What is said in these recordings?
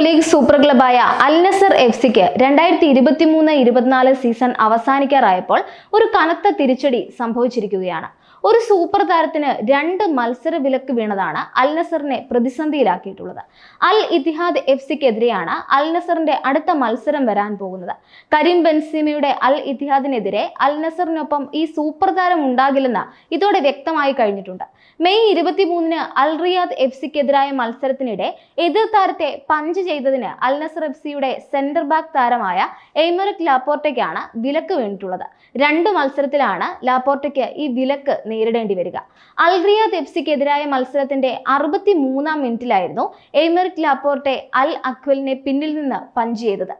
League super ക്ലബായ അൽ Nasar എഫ്സിക്ക് 2023-24 season അവസാനിക്കാറായപ്പോൾ ഒരു കനത്ത തിരിച്ചടി സംഭവിച്ചിരിക്കുകയാണ്. ഒരു സൂപ്പർ താരത്തിന് 2 മത്സര വിലക്ക് വീണതാണ് അൽ നസറിനെ പ്രതിസന്ധിയിലാക്കിയിട്ടുള്ളത്. അൽ ഇത്തിഹാദ് എഫ്സിക്കെതിരെയാണ് അൽ നസറിന്റെ അടുത്ത മത്സരം വരാൻ പോകുന്നത്. കരീം ബെൻസീമയുടെ അൽ ഇത്തിഹാദിനെതിരെ അൽ നസറിനൊപ്പം ഈ സൂപ്പർ താരം ഉണ്ടാകില്ലെന്ന് ഇതോടെ വ്യക്തമായി കഴിഞ്ഞിട്ടുണ്ട്. മെയ് 23-ന് അൽ റിയാദ് എഫ്സിക്കെതിരായ മത്സരത്തിനിടെ എതിർ താരത്തെ പഞ്ച് ചെയ്തതിന് അൽ നസർ എഫ്സിയുടെ സെന്റർ ബാക്ക് താരമായ എയ്മറിക് ലാപ്പോർട്ടയ്ക്കാണ് വിലക്ക് വീണിട്ടുള്ളത്. 2 മത്സരത്തിലാണ് ലാപ്പോർട്ടയ്ക്ക് ഈ വിലക്ക് നേരിടേണ്ടി വരിക. അൽ റിയാദ് എഫ്സിക്കെതിരായ മത്സരത്തിന്റെ 63-ാം മിനിറ്റിലായിരുന്നു എയ്മറിക് ലാപ്പോർട്ടെ അൽ അക്വലിനെ പിന്നിൽ നിന്ന് പഞ്ച് ചെയ്തത്.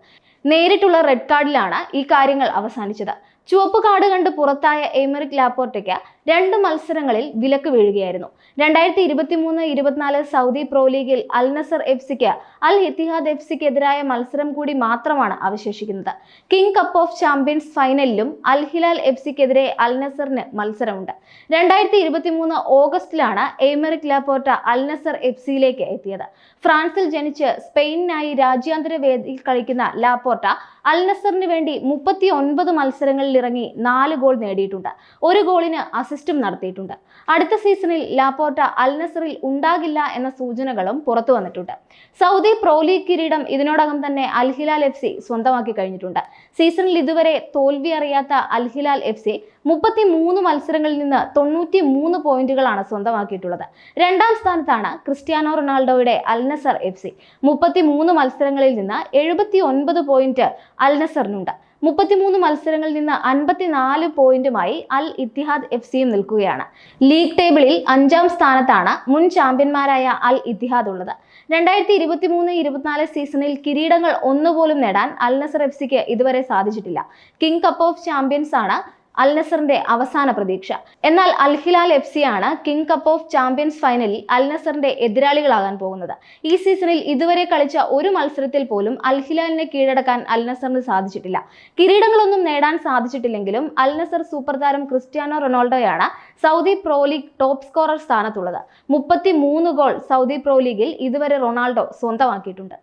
നേരിട്ടുള്ള റെഡ് കാർഡിലാണ് ഈ കാര്യങ്ങൾ അവസാനിച്ചത്. ചുവപ്പ് കാർഡ് കണ്ട് പുറത്തായ എയ്മറിക് ലാപ്പോർട്ടയ്ക്ക് 2 മത്സരങ്ങളിൽ വിലക്ക് വീഴുകയായിരുന്നു. 2023-24 സൗദി പ്രോ ലീഗിൽ അൽ നസർ എഫ്സിക്ക് അൽ ഇത്തിഹാദ് എഫ്സിക്കെതിരായ മത്സരം കൂടി മാത്രമാണ് അവശേഷിക്കുന്നത്. കിങ് കപ്പ് ഓഫ് ചാമ്പ്യൻസ് ഫൈനലിലും അൽ ഹിലാൽ എഫ്സിക്കെതിരെ അൽ നസറിന് മത്സരമുണ്ട്. 2023 ഓഗസ്റ്റിലാണ് എയ്മറിക് ലാപ്പോർട്ട അൽ നസർ എഫ്സിയിലേക്ക് എത്തിയത്. ഫ്രാൻസിൽ ജനിച്ച് സ്പെയിനിനായി രാജ്യാന്തര വേദിയിൽ കളിക്കുന്ന ലാപ്പോർട്ട അൽ നസറിന് വേണ്ടി 39 മത്സരങ്ങളിൽ ഇറങ്ങി 4 ഗോൾ നേടിയിട്ടുണ്ട്. 1 ഗോളിന് അസിസ്റ്റും നടത്തിയിട്ടുണ്ട്. അടുത്ത സീസണിൽ ലാപ്പോർട്ട അൽ നസറിൽ ഉണ്ടാകില്ല എന്ന സൂചനകളും പുറത്തു വന്നിട്ടുണ്ട്. സൗദി പ്രോ ലീഗ് കിരീടം ഇതിനോടകം തന്നെ അൽ ഹിലാൽ എഫ്സി സ്വന്തമാക്കി കഴിഞ്ഞിട്ടുണ്ട്. സീസണിൽ ഇതുവരെ തോൽവി അറിയാത്ത അൽ ഹിലാൽ എഫ്സി 33 മത്സരങ്ങളിൽ നിന്ന് 93 പോയിന്റുകളാണ് സ്വന്തമാക്കിയിട്ടുള്ളത്. 2ാം സ്ഥാനത്താണ് ക്രിസ്ത്യാനോ റൊണാൾഡോയുടെ അൽ നസർ എഫ്സി. 33 മത്സരങ്ങളിൽ നിന്ന് 79 പോയിന്റ് അൽ നസറിനുണ്ട്. 33 മത്സരങ്ങളിൽ നിന്ന് 54 പോയിന്റുമായി അൽ ഇത്തിഹാദ് എഫ്സിയും നിൽക്കുകയാണ്. ലീഗ് ടേബിളിൽ 5ാം സ്ഥാനത്താണ് മുൻ ചാമ്പ്യന്മാരായ അൽ ഇത്തിഹാദ് ഉള്ളത്. 2023-24 സീസണിൽ കിരീടങ്ങൾ ഒന്നുപോലും നേടാൻ അൽ നസർ എഫ്സിക്ക് ഇതുവരെ സാധിച്ചിട്ടില്ല. കിങ് കപ്പ് ഓഫ് ചാമ്പ്യൻസ് ആണ് അൽ നസറിന്റെ അവസാന പ്രതീക്ഷ. എന്നാൽ അൽ ഹിലാൽ എഫ്സിയാണ് കിങ് കപ്പ് ഓഫ് ചാമ്പ്യൻസ് ഫൈനലിൽ അൽ നസറിന്റെ എതിരാളികളാകാൻ പോകുന്നത്. ഈ സീസണിൽ ഇതുവരെ കളിച്ച ഒരു മത്സരത്തിൽ പോലും അൽ ഹിലാലിനെ കീഴടക്കാൻ അൽ നസറിന് സാധിച്ചിട്ടില്ല. കിരീടങ്ങളൊന്നും നേടാൻ സാധിച്ചിട്ടില്ലെങ്കിലും അൽ നസർ സൂപ്പർ താരം ക്രിസ്ത്യാനോ റൊണാൾഡോയാണ് Saudi Pro League top scorer സ്ഥാനത്തുള്ളത്. 33 ഗോൾ സൗദി പ്രോ ലീഗിൽ ഇതുവരെ റൊണാൾഡോ സ്വന്തമാക്കിയിട്ടുണ്ട്.